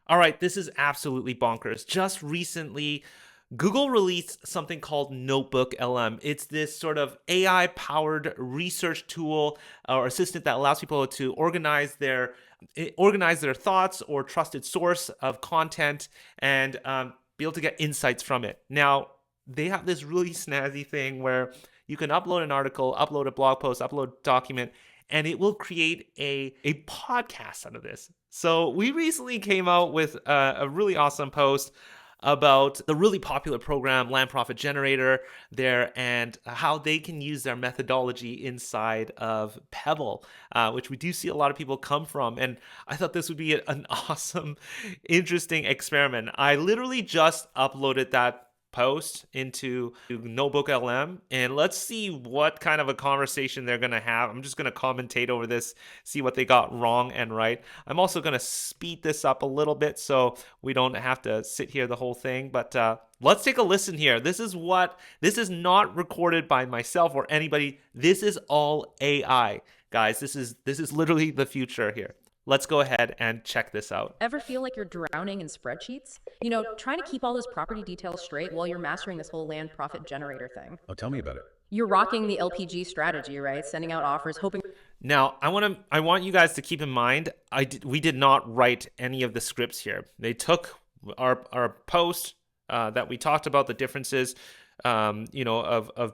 All right, this is absolutely bonkers. Just recently, Google released something called Notebook LM. It's this sort of AI powered research tool or assistant that allows people to organize their thoughts or trusted source of content and be able to get insights from it. Now, they have this really snazzy thing where you can upload an article, upload a blog post, upload a document, and it will create a podcast out of this. So we recently came out with a really awesome post about the really popular program Land Profit Generator there and how they can use their methodology inside of Pebble, which we do see a lot of people come from. And I thought this would be an awesome, interesting experiment. I literally just uploaded that post into Notebook LM, and let's see what kind of a conversation they're going to have. I'm just going to commentate over this, see what they got wrong and right. I'm also going to speed this up a little bit so we don't have to sit here the whole thing, but let's take a listen here. This is not recorded by myself or anybody. This is all AI, guys. This is literally the future here. Let's go ahead and check this out. Ever feel like you're drowning in spreadsheets? Trying to keep all those property details straight while you're mastering this whole land profit generator thing. Oh, tell me about it. You're rocking the LPG strategy, right? Sending out offers, hoping. Now, I want you guys to keep in mind, we did not write any of the scripts here. They took our post that we talked about the differences of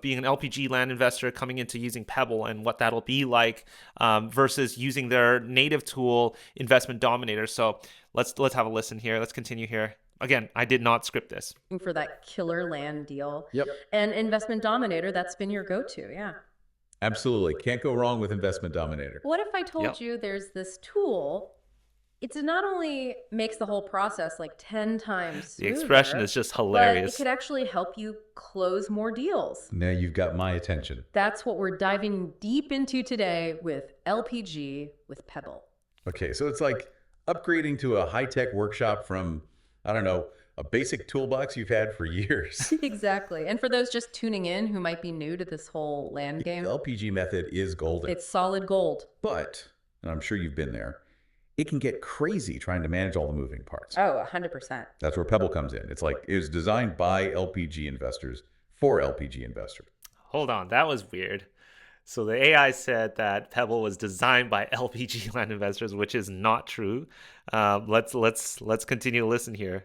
being an LPG land investor coming into using Pebble and what that'll be like versus using their native tool, Investment Dominator. So let's have a listen here. Let's continue here. Again, I did not script this. For that killer land deal. Yep. And Investment Dominator, that's been your go-to, yeah. Absolutely. Can't go wrong with Investment Dominator. What if I told you there's this tool? It not only makes the whole process like 10 times smoother, the expression is just hilarious. But it could actually help you close more deals. Now you've got my attention. That's what we're diving deep into today with LPG with Pebble. Okay, so it's like upgrading to a high-tech workshop from, I don't know, a basic toolbox you've had for years. Exactly. And for those just tuning in who might be new to this whole land game, The LPG method is golden. It's solid gold. But, and I'm sure you've been there, it can get crazy trying to manage all the moving parts. Oh, 100%. That's where Pebble comes in. It's like it was designed by LPG investors for LPG investors. Hold on, that was weird. So the AI said that Pebble was designed by LPG land investors, which is not true. Let's continue to listen here.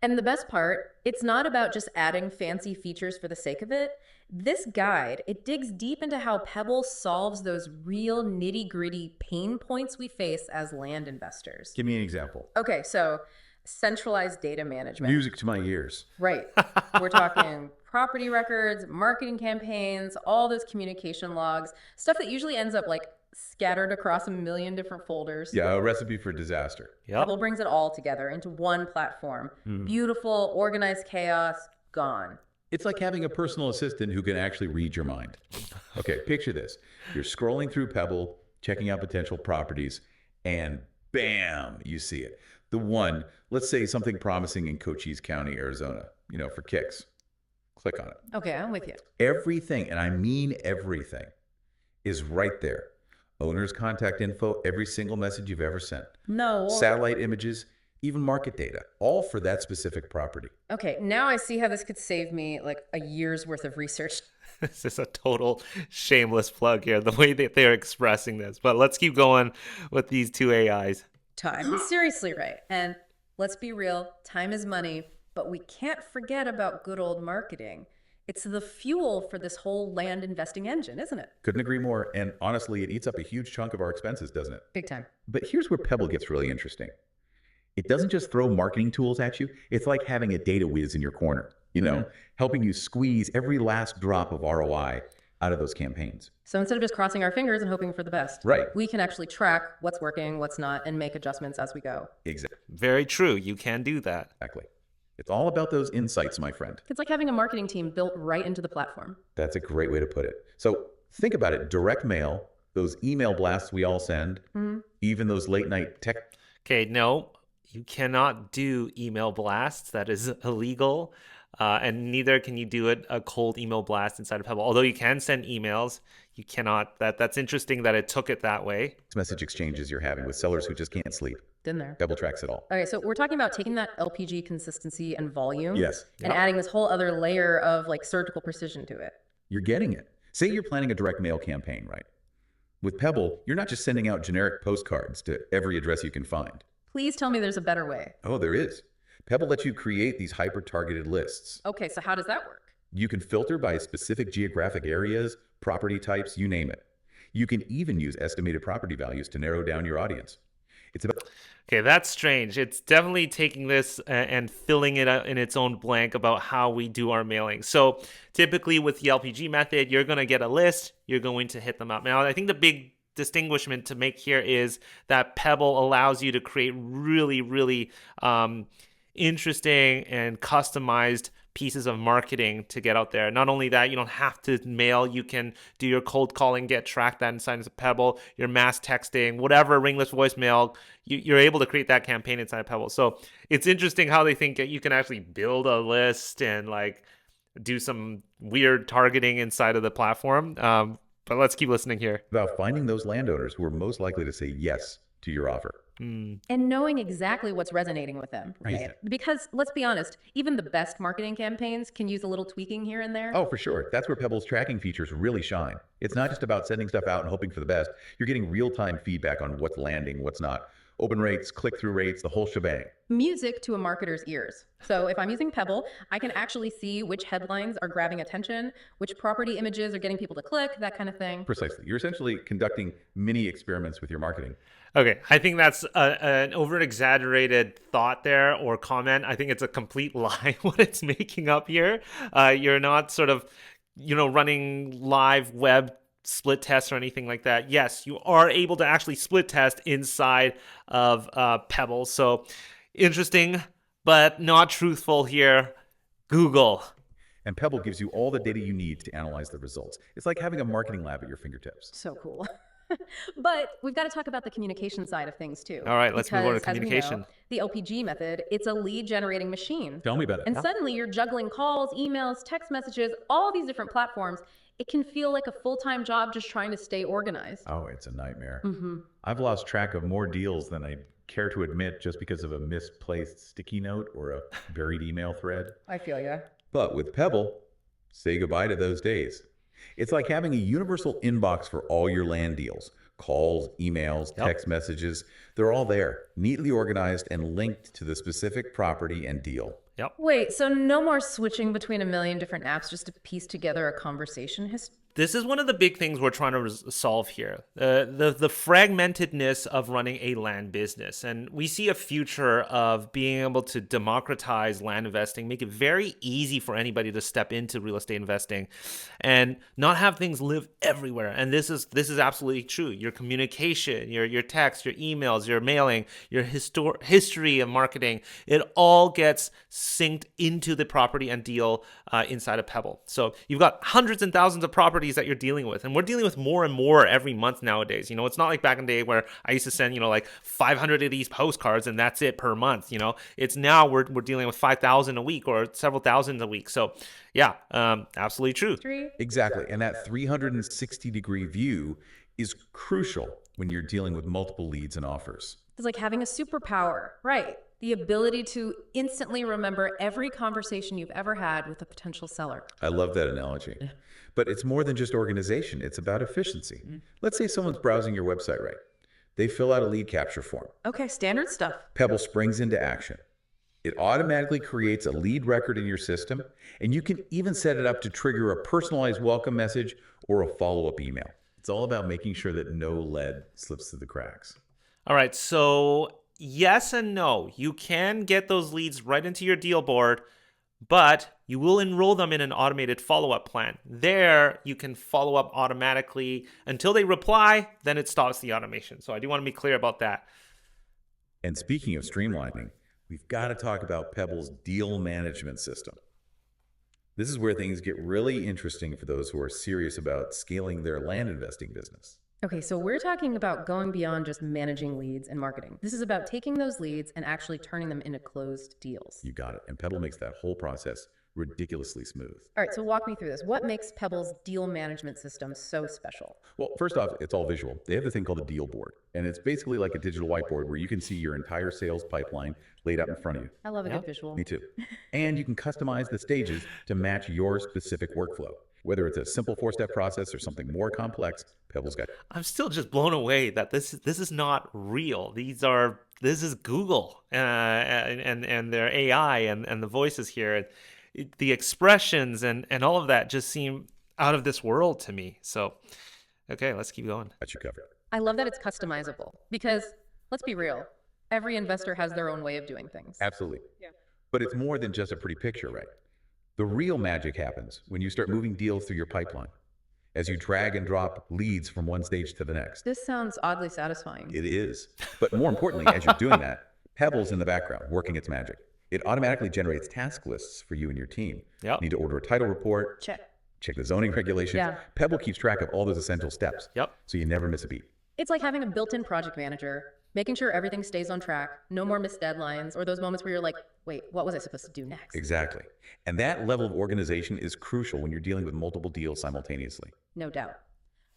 And the best part, it's not about just adding fancy features for the sake of it. This guide, it digs deep into how Pebble solves those real nitty-gritty pain points we face as land investors. Give me an example. Okay, so centralized data management. Music to my ears. Right. We're talking property records, marketing campaigns, all those communication logs, stuff that usually ends up like scattered across a million different folders. Yeah, a recipe for disaster. Yep. Pebble brings it all together into one platform. Beautiful, organized chaos, gone. It's like having a personal assistant who can actually read your mind. Okay, picture this. You're scrolling through Pebble, checking out potential properties, and bam, you see it. The one, let's say something promising in Cochise County, Arizona, for kicks. Click on it. Okay, I'm with you. Everything, and I mean everything, is right there. Owner's contact info, every single message you've ever sent. No. Satellite images, even market data, all for that specific property. Okay, now I see how this could save me like a year's worth of research. This is a total shameless plug here, the way that they're expressing this. But let's keep going with these two AIs. Time. Seriously, right. And let's be real, time is money, but we can't forget about good old marketing. It's the fuel for this whole land investing engine, isn't it? Couldn't agree more. And honestly, it eats up a huge chunk of our expenses, doesn't it? Big time. But here's where Pebble gets really interesting. It doesn't just throw marketing tools at you. It's like having a data whiz in your corner, helping you squeeze every last drop of ROI out of those campaigns. So instead of just crossing our fingers and hoping for the best, Right. we can actually track what's working, what's not, and make adjustments as we go. Very true. You can do that. Exactly. It's all about those insights, my friend. It's like having a marketing team built right into the platform. That's a great way to put it. So think about it. Direct mail, those email blasts we all send, even those late night tech. Okay, no, you cannot do email blasts. That is illegal. And neither can you do a cold email blast inside of Pebble. Although you can send emails, you cannot. That's interesting that it took it that way. Message exchanges you're having with sellers who just can't sleep. in there. Pebble tracks it all. Okay, so we're talking about taking that LPG consistency and volume Yes. and adding this whole other layer of like surgical precision to it. You're getting it. Say you're planning a direct mail campaign, right? With Pebble, you're not just sending out generic postcards to every address you can find. Please tell me there's a better way. Oh, there is. Pebble lets you create these hyper-targeted lists. Okay, so how does that work? You can filter by specific geographic areas, property types, you name it. You can even use estimated property values to narrow down your audience. It's about Okay, that's strange. It's definitely taking this and filling it in its own blank about how we do our mailing. So typically with the LPG method, you're going to get a list, you're going to hit them up. Now, I think the big distinguishment to make here is that Pebble allows you to create really, really interesting and customized pieces of marketing to get out there. Not only that, you don't have to mail. You can do your cold calling, get tracked that inside of Pebble, your mass texting, whatever, ringless voicemail. You're able to create that campaign inside of Pebble. So it's interesting how they think that you can actually build a list and like do some weird targeting inside of the platform. But let's keep listening here. about finding those landowners who are most likely to say yes to your offer. And knowing exactly what's resonating with them, right? Because let's be honest, even the best marketing campaigns can use a little tweaking here and there. Oh, for sure. That's where Pebble's tracking features really shine. It's not just about sending stuff out and hoping for the best. You're getting real-time feedback on what's landing, what's not. Open rates, click-through rates, the whole shebang. Music to a marketer's ears. So if I'm using Pebble, I can actually see which headlines are grabbing attention, which property images are getting people to click, that kind of thing. Precisely. You're essentially conducting mini experiments with your marketing. Okay, I think that's an over-exaggerated thought there or comment. I think it's a complete lie what it's making up here. You're not sort of, running live web split tests or anything like that. Yes, you are able to actually split test inside of Pebble. So interesting, but not truthful here. Google. And Pebble gives you all the data you need to analyze the results. It's like having a marketing lab at your fingertips. So cool. But we've got to talk about the communication side of things too. All right, let's move on to Because, as we communication. know, the LPG method, it's a lead generating machine. Tell me about it. And suddenly you're juggling calls, emails, text messages, all these different platforms. It can feel like a full-time job just trying to stay organized. Oh, it's a nightmare. I've lost track of more deals than I care to admit just because of a misplaced sticky note or a buried email thread. I feel ya. But with Pebble, say goodbye to those days. It's like having a universal inbox for all your land deals. Calls, emails, text messages, they're all there, neatly organized and linked to the specific property and deal. Yep. Wait, so no more switching between a million different apps just to piece together a conversation history? This is one of the big things we're trying to solve here. The fragmentedness of running a land business. And we see a future of being able to democratize land investing, make it very easy for anybody to step into real estate investing and not have things live everywhere. And this is absolutely true. Your communication, your text, your emails, your mailing, your history of marketing, it all gets synced into the property and deal inside of Pebble. So you've got hundreds and thousands of properties that you're dealing with, and we're dealing with more and more every month nowadays. It's not like back in the day where I used to send like 500 of these postcards and that's it per month. It's now we're dealing with 5,000 a week or several thousand a week. So yeah, absolutely true. Exactly. And that 360-degree view is crucial when you're dealing with multiple leads and offers. It's like having a superpower, right? The ability to instantly remember every conversation you've ever had with a potential seller. I love that analogy. But it's more than just organization. It's about efficiency. Let's say someone's browsing your website, right? They fill out a lead capture form. Okay, standard stuff. Pebble springs into action. It automatically creates a lead record in your system, and you can even set it up to trigger a personalized welcome message or a follow-up email. It's all about making sure that no lead slips through the cracks. All right, so yes and no. You can get those leads right into your deal board, but you will enroll them in an automated follow-up plan. There, you can follow up automatically until they reply, then it stops the automation. So I do want to be clear about that. And speaking of streamlining, we've got to talk about Pebble's deal management system. This is where things get really interesting for those who are serious about scaling their land investing business. Okay, so we're talking about going beyond just managing leads and marketing. This is about taking those leads and actually turning them into closed deals. You got it. And Pebble makes that whole process ridiculously smooth. All right, so walk me through this. What makes Pebble's deal management system so special? Well, first off, it's all visual. They have this thing called a deal board, and it's basically like a digital whiteboard where you can see your entire sales pipeline laid out in front of you. I love a Yeah. good visual. Me too. And you can customize the stages to match your specific workflow. Whether it's a simple 4-step process or something more complex, Pebble's got it. I'm still just blown away that this is not real. This is Google and their AI and the voices here, the expressions and all of that just seem out of this world to me. So, okay, let's keep going. Got you covered. I love that it's customizable because, let's be real, every investor has their own way of doing things. Absolutely. Yeah. But it's more than just a pretty picture, right? The real magic happens when you start moving deals through your pipeline, as you drag and drop leads from one stage to the next. This sounds oddly satisfying. It is. But more importantly, as you're doing that, Pebble's in the background working its magic. It automatically generates task lists for you and your team. Yep. Need to order a title report, Check. check the zoning regulations. Yeah. Pebble keeps track of all those essential steps. Yep. So you never miss a beat. It's like having a built-in project manager, making sure everything stays on track, no more missed deadlines, or those moments where you're like, wait, what was I supposed to do next? Exactly. And that level of organization is crucial when you're dealing with multiple deals simultaneously. No doubt.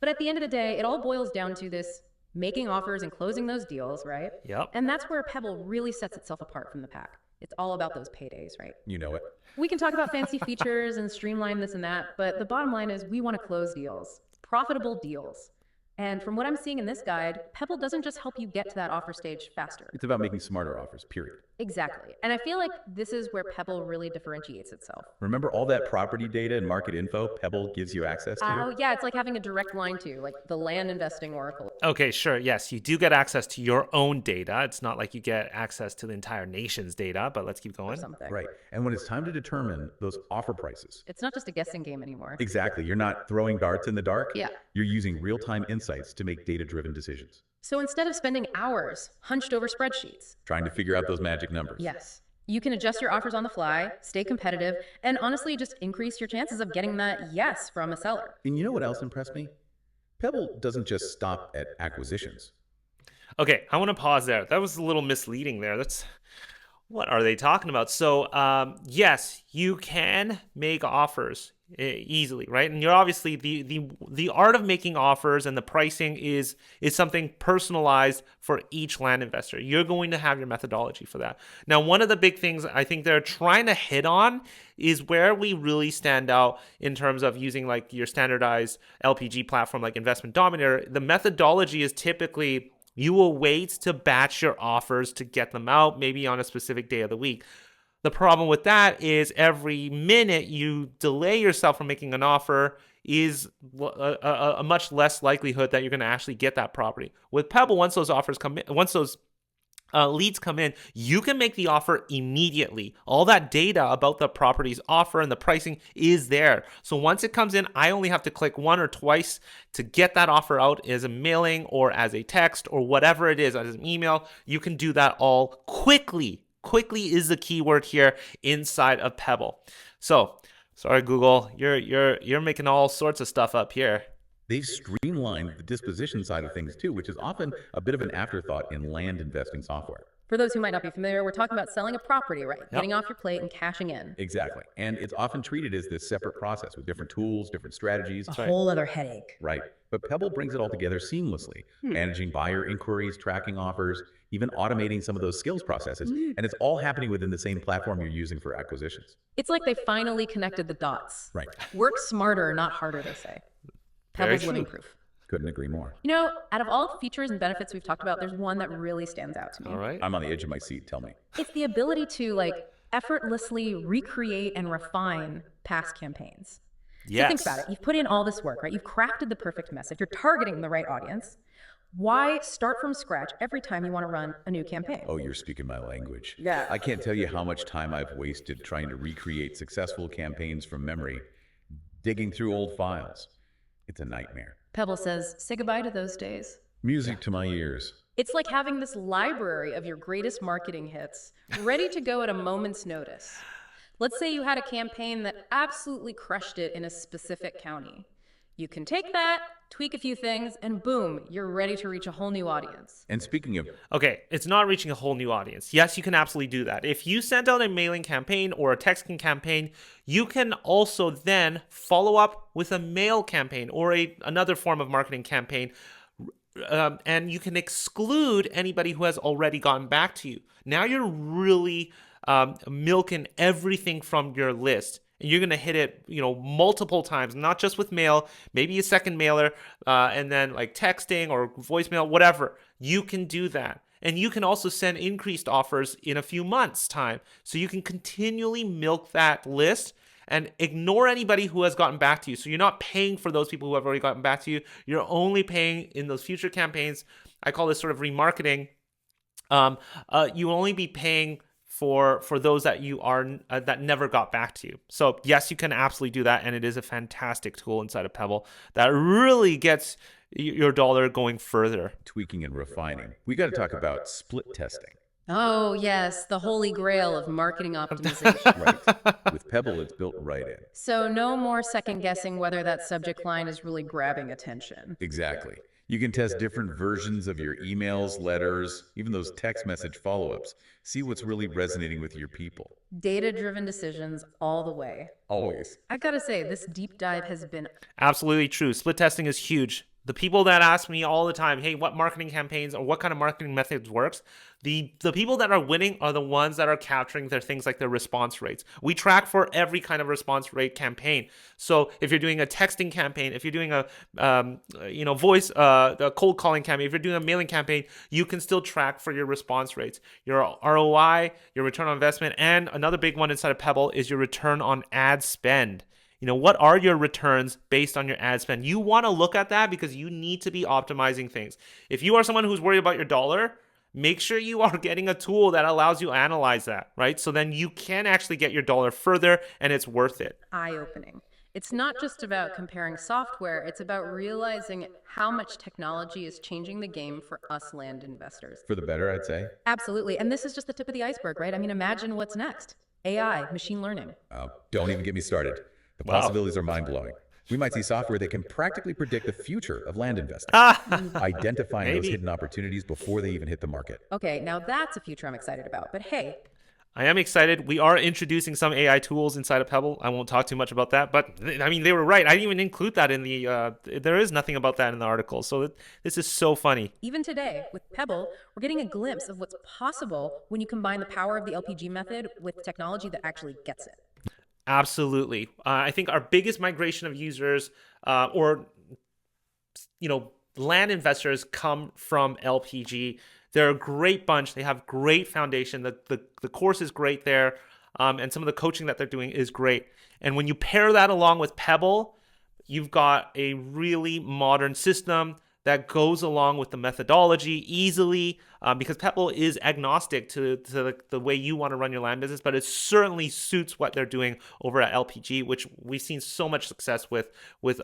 But at the end of the day, it all boils down to this making offers and closing those deals, right? Yep. And that's where Pebble really sets itself apart from the pack. It's all about those paydays, right? You know it. We can talk about fancy features and streamline this and that, but the bottom line is we want to close deals, profitable deals. And from what I'm seeing in this guide, Pebble doesn't just help you get to that offer stage faster. It's about making smarter offers, period. Exactly. And I feel like this is where Pebble really differentiates itself. Remember all that property data and market info Pebble gives you access to? Oh, yeah, it's like having a direct line to, like the land investing oracle. Okay, sure. Yes, you do get access to your own data. It's not like you get access to the entire nation's data, but let's keep Or going. something. Right. And when it's time to determine those offer prices, It's not just a guessing game anymore. exactly, you're not throwing darts in the dark. Yeah. You're using real-time insights to make data-driven decisions, So instead of spending hours hunched over spreadsheets, trying to figure out those magic numbers. yes, you can adjust your offers on the fly, stay competitive, and honestly just increase your chances of getting that yes from a seller. And you know what else impressed me? Pebble doesn't just stop at acquisitions. Okay, I want to pause there. That was a little misleading there. What are they talking about? So, yes, you can make offers easily, right? And you're obviously the art of making offers and the pricing is something personalized for each land investor. You're going to have your methodology for that. Now, one of the big things I think they're trying to hit on is where we really stand out in terms of using like your standardized LPG platform like Investment Dominator. The methodology is typically you will wait to batch your offers to get them out, maybe on a specific day of the week. The problem with that is every minute you delay yourself from making an offer is a much less likelihood that you're going to actually get that property. With Pebble, once those offers come in, once those leads come in, you can make the offer immediately. All that data about the property's offer and the pricing is there. So once it comes in, I only have to click one or twice to get that offer out as a mailing or as a text or whatever it is, as an email. You can do that all quickly. Quickly is the key word here inside of Pebble. So, sorry Google, you're making all sorts of stuff up here. They've streamlined the disposition side of things too, which is often a bit of an afterthought in land investing software. For those who might not be familiar, we're talking about selling a property, right? Getting off your plate and cashing in. Exactly. And it's often treated as this separate process with different tools, different strategies. A whole other headache. Right. But Pebble brings it all together seamlessly, managing buyer inquiries, tracking offers, even automating some of those skills processes. And it's all happening within the same platform you're using for acquisitions. It's like they finally connected the dots. Right. Work smarter, not harder, they say. Very Pebble's living true. proof. Couldn't agree more. You know, out of all the features and benefits we've talked about, there's one that really stands out to me. All right. I'm on the edge of my seat. Tell me. It's the ability to effortlessly recreate and refine past campaigns. Yes. So think about it. You've put in all this work, right? You've crafted the perfect message. You're targeting the right audience. Why start from scratch every time you want to run a new campaign? Oh, you're speaking my language. Yeah. I can't tell you how much time I've wasted trying to recreate successful campaigns from memory, digging through old files. It's a nightmare. Pebble says, say goodbye to those days. Music to my ears. It's like having this library of your greatest marketing hits ready to go at a moment's notice. Let's say you had a campaign that absolutely crushed it in a specific county. You can take that, tweak a few things, and boom, you're ready to reach a whole new audience. And speaking of, Okay, it's not reaching a whole new audience. Yes, you can absolutely do that. If you send out a mailing campaign or a texting campaign, you can also then follow up with a mail campaign or another form of marketing campaign, and you can exclude anybody who has already gotten back to you. Now you're really milking everything from your list. And you're going to hit it, multiple times, not just with mail, maybe a second mailer, and then like texting or voicemail, whatever. You can do that. And you can also send increased offers in a few months' time. So you can continually milk that list and ignore anybody who has gotten back to you. So you're not paying for those people who have already gotten back to you. You're only paying in those future campaigns. I call this sort of remarketing. You will only be paying for those that you are that never got back to you. So yes, you can absolutely do that, and it is a fantastic tool inside of Pebble that really gets your dollar going further. tweaking and refining, we got to talk about split testing. Oh, yes, the holy grail of marketing optimization. Right. With Pebble, it's built right in. So, no more second guessing whether that subject line is really grabbing attention. Exactly. You can test different versions of your emails, letters, even those text message follow-ups. See what's really resonating with your people. Data driven decisions all the way. Always. I gotta say, this deep dive has been Absolutely true. Split testing is huge. The people that ask me all the time, hey, what marketing campaigns or what kind of marketing methods works? The people that are winning are the ones that are capturing their things like their response rates. We track for every kind of response rate campaign. So if you're doing a texting campaign, if you're doing a a cold calling campaign, if you're doing a mailing campaign, you can still track for your response rates, your ROI, your return on investment, and another big one inside of Pebble is your return on ad spend. What are your returns based on your ad spend? You want to look at that because you need to be optimizing things. If you are someone who's worried about your dollar, make sure you are getting a tool that allows you to analyze that, right? So then you can actually get your dollar further and it's worth it. eye opening. It's not just about comparing software, it's about realizing how much technology is changing the game for us land investors. For the better, I'd say. Absolutely. And this is just the tip of the iceberg, right? I mean, imagine what's next AI, machine learning. Don't even get me started. The possibilities are mind-blowing. We might see software that can practically predict the future of land investing, identifying those Maybe. hidden opportunities before they even hit the market. Okay, now that's a future I'm excited about. But hey, I am excited. We are introducing some AI tools inside of Pebble. I won't talk too much about that, but they were right. I didn't even include that in there is nothing about that in the article. So this is so funny. even today with Pebble, we're getting a glimpse of what's possible when you combine the power of the LPG method with technology that actually gets it. Absolutely. I think our biggest migration of users or land investors come from LPG. They're a great bunch. They have great foundation. The course is great there. And some of the coaching that they're doing is great. And when you pair that along with Pebble, you've got a really modern system that goes along with the methodology easily because Pebble is agnostic to the way you want to run your land business, but it certainly suits what they're doing over at LPG, which we've seen so much success with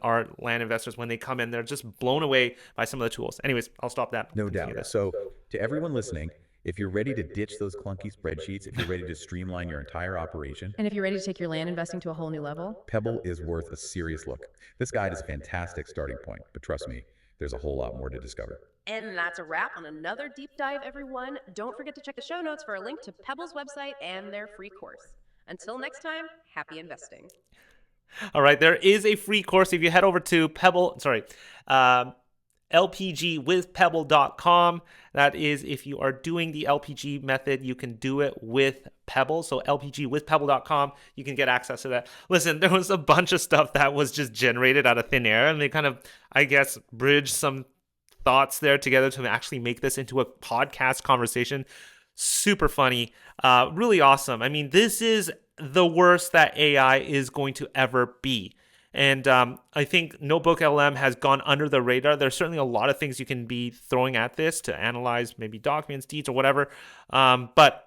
our land investors. When they come in, they're just blown away by some of the tools. Anyways, I'll stop that. No Continue doubt. this. So to everyone listening, if you're ready to ditch those clunky spreadsheets, if you're ready to streamline your entire operation, And if you're ready to take your land investing to a whole new level, Pebble is worth a serious look. This guide is a fantastic starting point, but trust me, there's a whole lot more to discover. and that's a wrap on another deep dive, everyone. Don't forget to check the show notes for a link to Pebble's website and their free course. Until next time, happy investing. All right, there is a free course if you head over to lpgwithpebble.com. That is, if you are doing the LPG method, you can do it with Pebble. So lpgwithpebble.com, you can get access to that. Listen, there was a bunch of stuff that was just generated out of thin air, and they kind of, I guess, bridged some thoughts there together to actually make this into a podcast conversation. Super funny, really awesome. I mean, this is the worst that AI is going to ever be. And I think Notebook LM has gone under the radar. There's certainly a lot of things you can be throwing at this to analyze maybe documents, deeds, or whatever. But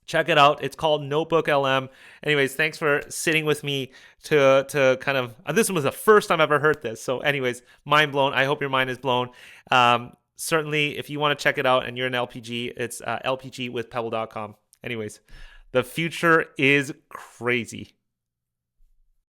check it out. It's called Notebook LM. Anyways, thanks for sitting with me to kind of, this was the first time I've ever heard this. So anyways, mind blown. I hope your mind is blown. Certainly, if you want to check it out and you're an LPG, it's lpgwithpebble.com. Anyways, the future is crazy.